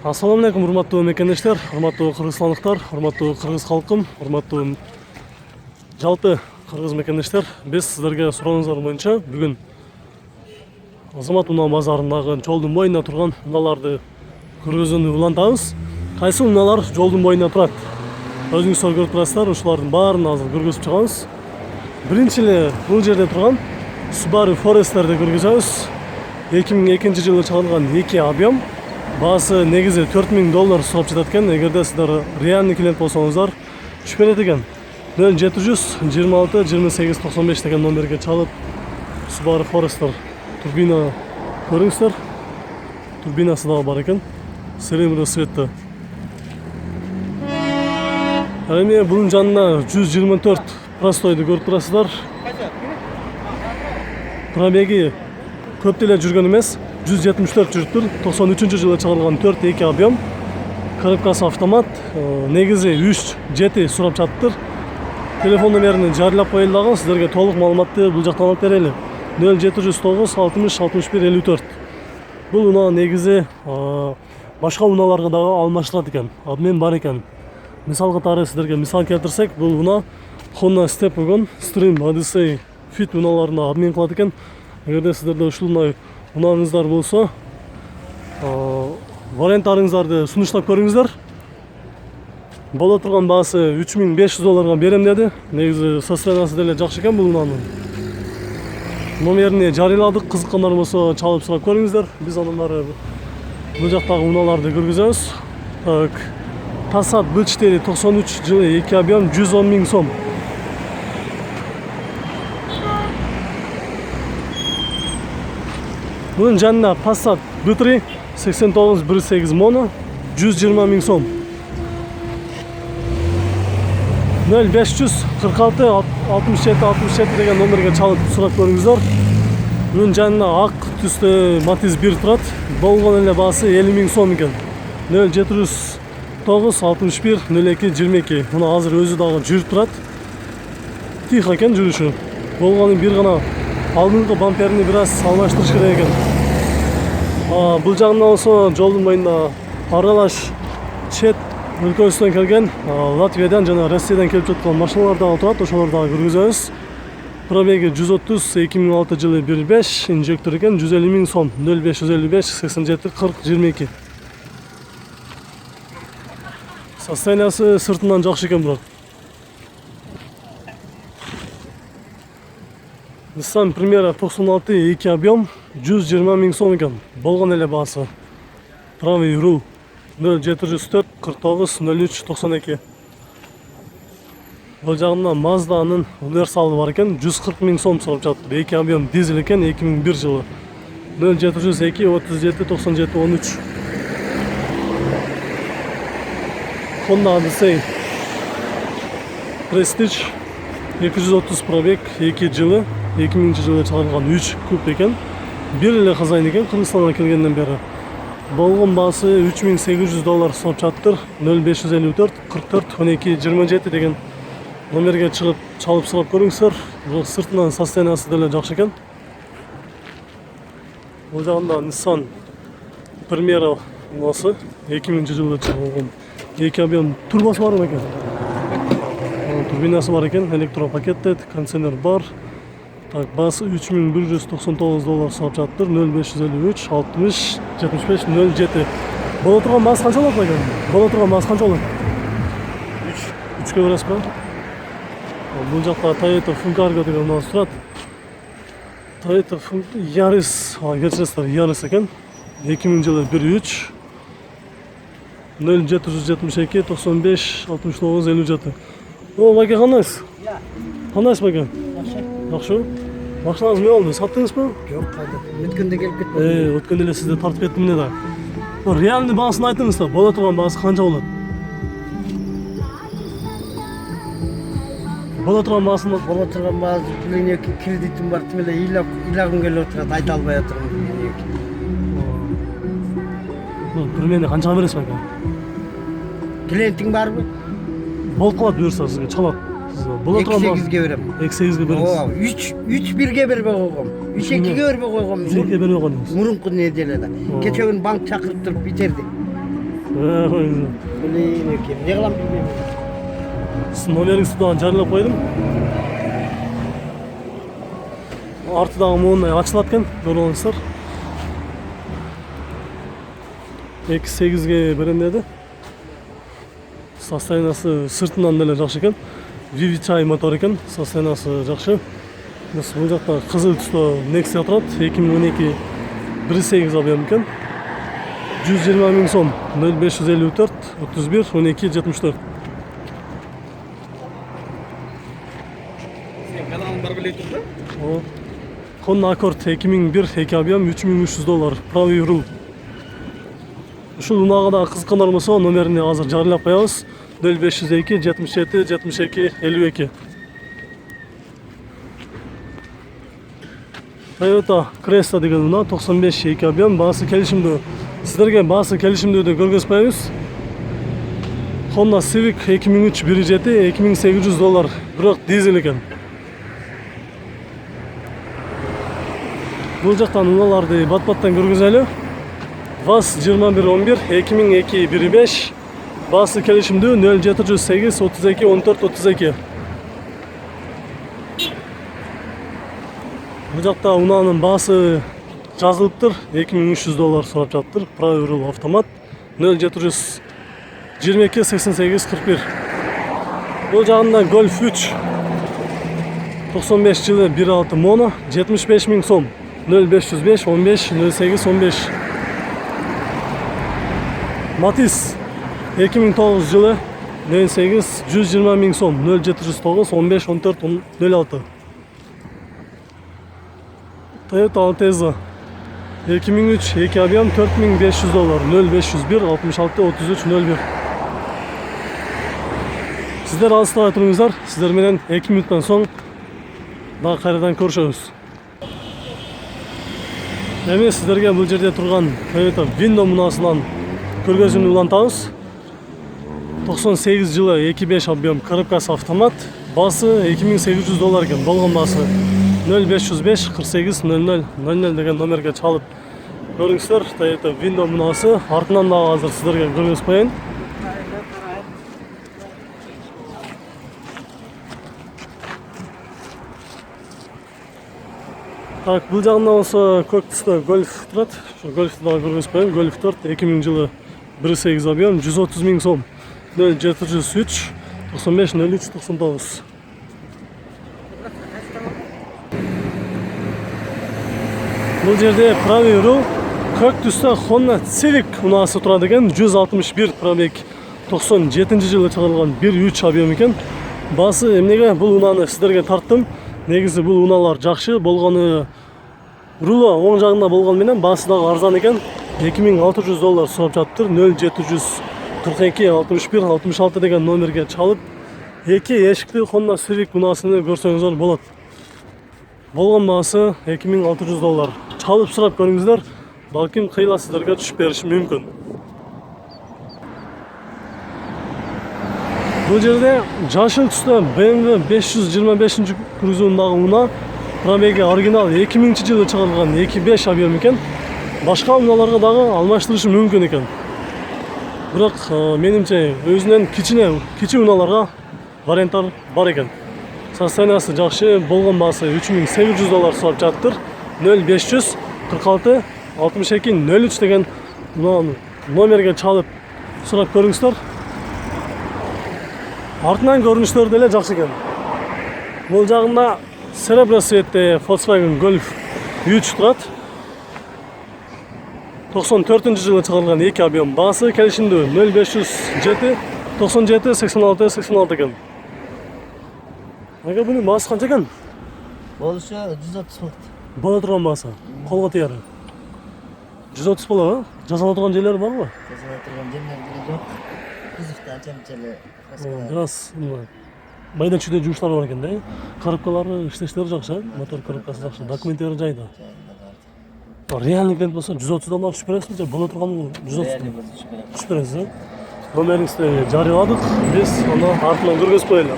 Ассаламу алейкум, урматтуу мекендештер, урматтуу кыргызстандыктар, урматтуу кыргыз халкым, урматтуу жалпы кыргыз мекендештер. Биз сиздерге сурооңуздар боюнча бүгүн Азамат унаа базарындагы жолдун боюнда турган унааларды көргөзүүнү улантабыз. Кайсы унаалар жолдун боюнда турат? Өзүңүздөр көрүп турасыздар, ушулардын баарын азыр көргөзүп чыгабыз. Биринчи эле бул жерде турган Subaru Forester'ди көргөзөбүз. 2002-жылы чыгарылган 2 объем. Баасы негизи $4000 сурап жатат экен. Эгерде сиздер реальный клиент болсоңуздар түшүп берет экен. 0700 26 28 95 деген номерге чалып Subaru Forester турбина көрүңүздөр. Турбинасы дагы бар экен. Серебряный цветте. Эми бунун жанына 124 простойду көрүп турасыздар. Пробеги көп деле жүргөн эмес. 174 жүрүптүр. 93-жылы чыгарылган 4-2 объем. Коробкасы автомат. Негизи 3-7 сурап жатыптыр. Телефон номерин жарыйлап коелу, сиздерге толук маалыматты бул жактан алып берели. 0709 60 61 54. Бул унаа негизи башка унааларга дагы алмаштырат экен. Обмен бар экен. Мисал катары сиздерге мисал келтирсек, бул унаа Honda Step Wagon, Stream, Odyssey, Fit унааларына обмен кылат экен. Эгерде сиздерде ушул унааңыздар болсо, варианттарыңыздарды сунуштап көрүңүздөр. Боло турган баасы $3500 берем деди. Негизи состояниясы деле жакшы экен бул унаанын. Номерине жарыйладык, кызыккандар болсо чалып сурап көрүңүздөр. Биз андан ары бул жактагы унааларды көргөзөбүз. Так, Passat B4 93-жылы 2 объем 110 000 сом. Bunun жанына Passat B3 8918 mono 120 000 сом. 0500 46 67 67 деген номерге чалып сурап көрүңүздөр. Bunun жанына ак түстө Matiz 1 турат. Болгон эле баасы 50 000 сом экен. 0709 61 02 22. Муну азыр өзү дагы жүрүп турат. Тихо экен жүрүшү. Болгону бир гана алдыңкы бамперini biraz алмаштырыш керек экен. Бул жагынан болсо жолдун боюнда аралаш чет өлкөсүнөн келген, Латвиядан жана Россиядан келип жаткан машиналар дагы турат, ошолорду дагы көргөзөбүз. Пробеги 130, 2006 жылы 1.5, инжектор экен, 150 000 сом, 0555 87 40 22. Состояниясы сыртынан жакшы экен бирок. Nissan Primera 96 2 объем 120 000 сом экен. Болгон эле баасы. Правый руль 0704 49 03 92. Бул жагында Mazda'нын универсалы бар экен, 140 000 сом сурап жатат. 2 объем дизель экен, 2001 жылы. 0702 37 97 13. Honda Odyssey Prestige 230 пробег, 2 жылы, 2000-жылы чыгарылган 3 куб экен. Бир эле хозяин экен, Кыргызстанга келгенден бери. Болгон баасы $3800 сурап жатыптыр. 0554 44 12 27 деген номерге чыгып чалып сурап көрүңүздөр. Бул сыртынан состояниясы деле жакшы экен. Бул жагында Nissan Primera унасы 2000-жылы чыгарылган 2 объем турбосы бар экен. Турбинасы бар экен, электропакеттет, кондиционер бар. Так, баасы $3199 сурап жатыптыр. 0553 60 75 07. Боло турган баасы канча болот экен? Боло турган баасы канча болот? 3 бересиз ба? Бул жакта Toyota Funcargo деген унаа турат. Toyota Yaris, кечиресиздер, Yaris экен. 2000-жылы 1.3 0772 95 69 57. Баке, кандайсыз? Кандайсыз баке? Жакшы. Машинаңыз эмне болду? Саттыңызбы? Жок, өткөндө келип кетти. Өткөндө эле сизди тартып кеттим эле да. Реальный баасын айтыңыз да, боло турган баасы канча болот? Боло турган баасын кредитим бар, тим эле ыйлагым келип отурат, айта албай отурмун. Примерно канчага бересиз баке? Клиентиң барбы? Болуп калат буюрса сизге чалат. Боло турган 2.8-ге берем. 2.8-ге бересиз. 3.1-ге бербей койгом. 3.2-ге бербей койгом. 3.2-ге бербей койдуңуз. Мурунку неделеде. Кече күнү банк чакырып туруп битерди. Білейін не қылам білмеймін. Сіздің номеріңізді да жариялап қойдым. Артыдағы молынан ашылады екен, көріп алыңыздар. 2.8-ге берем деді. Состояниясы сыртынан деле жақсы екен. VVTi мотор екен, состояниясы жақсы. Бұл жақта қызыл түсті Nexia тұрады, 2012 1.8 объем екен. 120 000 сом, 0554 31 12 74. Сен каналың бар білей тұр да? Honda Accord 2001 2 объем $3300, правый руль. Ушул унага да кызыккандар болсо номерине азыр жарыйлап коебуз. 0502 77 72 52. Toyota Cresta деген уна 95 2 объем, баасы келишимдүү. Сиздерге баасы келишимдүүдү көргөзбөйбүз. Honda Civic 2003 1.7 $2800, бирок дизель экен. Бул жактан уналарды бат-баттан көргөзөлү. ВАЗ 2111 2002 1.5, баасы келишимдүү 0708 32 14 32. Бул жакта унаанын баасы жазылыптыр, $2300 сурап жатыптыр. Правый руль автомат 0722 88 41. Бул жагында Golf 3 95 жылы 1.6 моно 75 000 сом, 0505 15 08 15. Matiz 2009 жылы 08 120 000 сом, 0709 15 14 06. Toyota Altezza 2003 2 объем $4500, 0501 66 33 01. Сиздер алыстабай туруңуздар, сиздер менен 2 минуттан соң дагы кайрадан көрүшөбүз. Эми сиздерге бул жерде турган Toyota Windo мунаасынан көргөзүүнү улантабыз. 98 жылы 2.5 объем коробкасы автомат, баасы $2800 экен, болгон баасы 0505 48 00 00 деген номерге чалып көрүңүздөр. Toyota Windo мунаасы, артынан дагы азыр сиздерге көргөзүп коеюн. Так, бул жагында болсо көк түстө Golf турат. Ошо Golf'ты дагы көргөзүп коеюн. Golf 4 2000 жылы 1.8 объем 130 000 сом, 0703 95 03 99. Бул жерде правый руль көк түстө Honda Civic унаасы турат экен. 161 пробег, 97 жылы чыгарылган 1.3 объем экен. Баасы эмнеге бул унааны сиздерге тарттым? Негизи бул унаалар жакшы болгону, рулы оң жагында болгон менен баасы дагы арзан экен. $2600 сурап жатыптыр. 0742 61 66 деген номерге чалып, эки эшиктүү Honda Civic унаасын көрсөңүздөр болот. Болгон баасы $2600. Чалып сурап көрүңүздөр, балким кыйла сиздерге түшүп бериши мүмкүн. Бул жерде жашыл түстө BMW 525 круизундагы унаа, пробеги оригинал 2000 жылы чыгарылган 2.5 объем экен. Башка унааларга дагы алмаштырышы мүмкүн экен. Бирок менимче өзүнөн кичи унааларга варианттар бар экен. Состояниясы жакшы, болгон баасы $3800 сурап жатыптыр. 0500 46 62 03 деген номерге чалып сурап көрүңүздөр. Артынан көрүнүштөр деле жакшы экен. Бул жагында серебро цветте Volkswagen Golf 3 турат. 94 жылы чыгарылган 2 объем, баасы келишимдүү 0507 97 86 86 экен. Ага, бунун баасы канча экен? Болушу 130 болот. Боло турган баасы. Колго тияр. 130 болобу? Жасала турган жерлери барбы? Жасала турган жерлери жок. Кузовдо жамчылы. Бираз майда чүйдө жумуштар бар экен да. Коробкалары, иштештери жакшы, мотор коробкасы жакшы, документтери жайда. Реальный клиент болсо 130дан түшүп бересиз же боло турган 130 түшүп бересиз. Номериңизди жарыяладык, биз аны артынан көргөзүп коелу.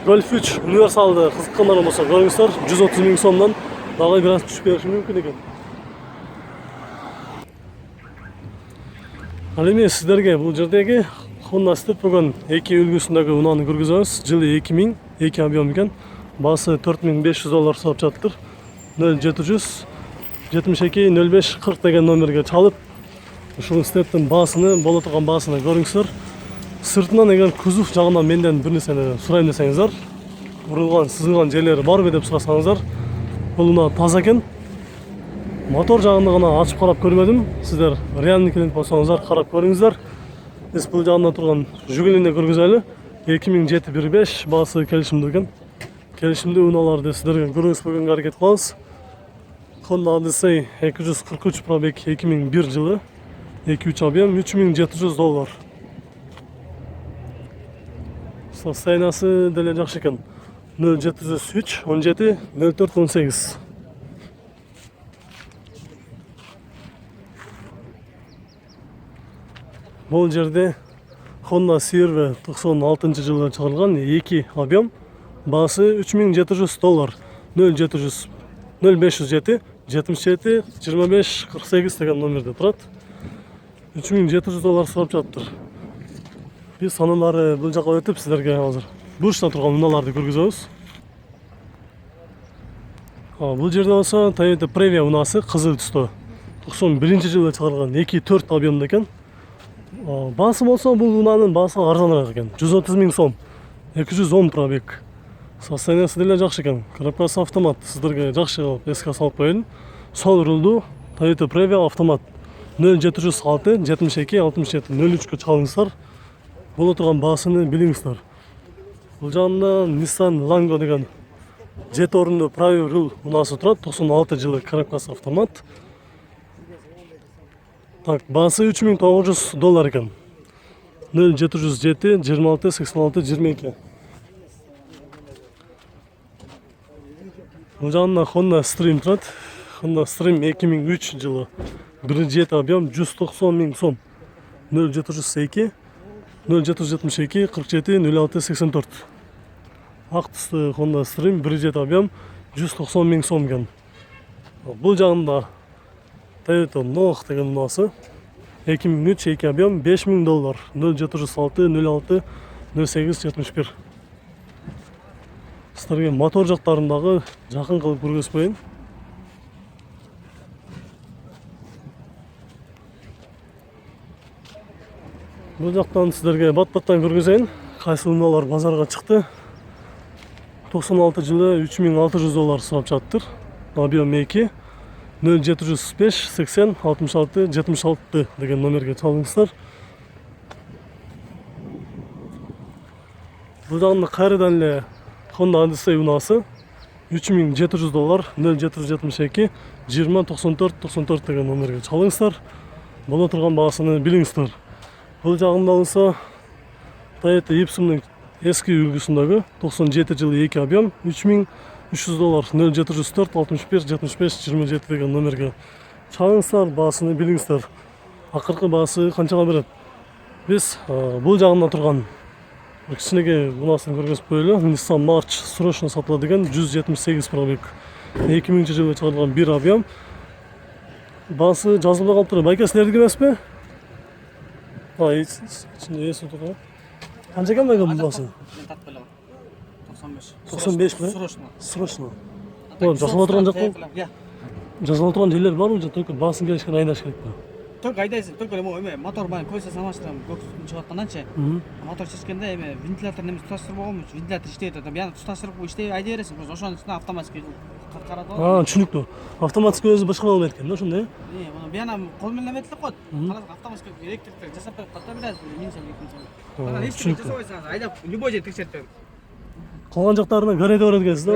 Golf 3 универсалды кызыккандар болсо көрүңүздөр, 130 000 сомдон дагы бираз түшүп бериши мүмкүн экен. Ал эми сиздерге бул жердеги Honda Step бүгүн 2 үлгүсүндөгү унааны көргүзөбүз. Жылы 2000, 2 объем экен. Баасы $4500 сатып жатыр. 0772-05-40 деген номерге чалып, ушул стептин баасыны, боло турган баасыны көрүңүздөр. Сыртынан эгер кузов жагынан менден бир нерсени сурайм десеңиздер, урулган, сызылган жерлери барбы деп сурасаңыздар, бул унаа таза экен. Мотор жагында гана ачып карап көрмөдүм. Сиздер реальный клиент болсоңуздар карап көрүңүздөр. Биз бул жагында турган жүгүлүнү көргүзөлү. 2007-15 баасы келишимдүү экен. Келишимдүү унааларды сиздерге көргөзбөгөнгө аракет кылабыз. Honda Odyssey 243 пробег 2001 жылы. 2-3 объем $3700. Состояниясы деле жакшы экен. 0703 17 04 18. Бул жерде Honda CR-V 96-жылы чыгарылган 2 объем, баасы $3700. 0507 77 25 48 деген номерде турат. $3700 сурап жатыр. Биз андан ары бул жака өтүп сиздерге азыр бурчта турган унааларды көргүзөбүз. Бул жерде болсо Toyota Previa унаасы кызыл түстө. 91-жылы чыгарылган 2-4 объемдо экен. Баасы болсо бул унаанын баасы арзаныраак экен. 130 000 сом. 210 пробег. Состояниясы деле жакшы экен. Коробкасы автомат. Сиздерге жакшы кылып эске салып коеюн. Сол рулду Toyota Previa автомат. 0706 72 67 03 чалыңыздар. Боло турган баасыны билиңиздер. Бул жагында Nissan Lango деген 7 орунду правый руль унаасы турат. 96 жылы коробкасы автомат. Так, баасы $3900 экен. 0707 26 86 22. Бул жагында Honda Stream турат. Honda Stream 2003 жылы. 1.7 объем 190 000 сом. 0702 0772 47 06 84. Ак түстүү Honda Stream 1.7 объем 190 000 сом экен. Бул жагында Toyota Noh деген унаасы 2003 2 объем $5000. 0706 06 08 71. Сиздерге мотор жактарындагы жакын кылып көргөзбөйүн. Бул жактан сиздерге бат-баттан көргөзөйүн. Кайсы унаалар базарга чыкты. 96 жылы $3600 сурап жатыр. Объем 2 0705 80 66 76 деген номерге чалыңыздар. Бул жагында кайрадан эле Honda Odyssey унаасы $3700 0772 20 94 94 деген номерге чалыңыздар. Боло турган баасыны билиңиздер. Бул жагында болсо Toyota Ipsum'нун эски үлгүсүндөгү 97 жылы 2 объем $3300 0704 61 75 27 деген номерге чалыңыздар, баасыны билиңиздер. Акыркы баасы канчага берет? Биз бул жагында турган кичинекей унаасын көргөзүп коелу. Nissan March срочно сатылат деген 178 пробег. 2000 жылы чыгарылган 1 объем. Баасы жазылбай калыптыр. Байке силердики эмеспи? Ичинде эси турган. Канча экен байке бул баасы? 95 mi? Срочно. Жасалып турган жак болуп. Жасалып турган жерлер барбы же только баасын келишкен айдаш керекпи? Только айдайсың, только мотор баягы көйсө самаштырам, көксүн чыгып атканданчы. Мотор чечкенде эме вентилятор немеси туташтырып койгонбуз. Вентилятор иштей атат. Бияны туташтырып иштей айдай бересиң. Ошонун үстүнө автоматический карап алып. Түшүнүктүү. Автоматический өзү башкара албайт экен да, ошондой. Муну бияны кол менен эметилип коет. Карасаң автоматический электриктер жасап берип ката берет. Миң сом 2000 сом. Анан эч ким жасабайсың, айдап любой жерде текшерип берет. Калган жактарына гарайда барат экенсиз да,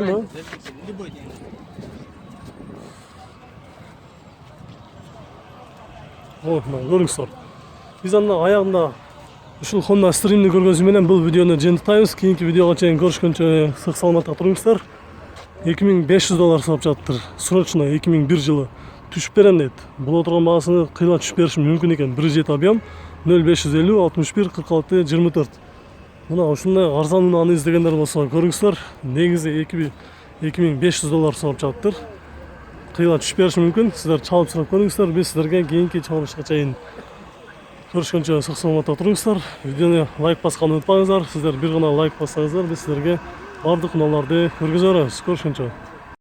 Любой жерде. Көрүңүздөр. Биз анда аягында ушул Honda Stream'ни көргөзүү менен бул видеону жыйынтыктайбыз. Кийинки видеого чейин көрүшкөнчө сак саламатта туруңуздар. $2500 сатып жатыр. Срочно 2001 жылы түшүп берем дейт. Боло турган баасыны кыйла түшүп бериши мүмкүн экен. 1.7 объем 0550 61 46 24. Мына ушундай арзан унааны издегендер болсо көрүңүздөр. Негизи $2500 сатып жатыр. Кыйла түшүп бериши мүмкүн. Сиздер чалып сурап көрүңүздөр. Биз сиздерге кийинки чалышка чейин Көрішкенше сақ саламатта тұрыңыздар. Видеоны лайк басқанды ұмытпаңыздар. Сіздер бір ғана лайк бассаңыздар, біз сіздерге барлық ұналарды көргіземіз. Көрішкенше.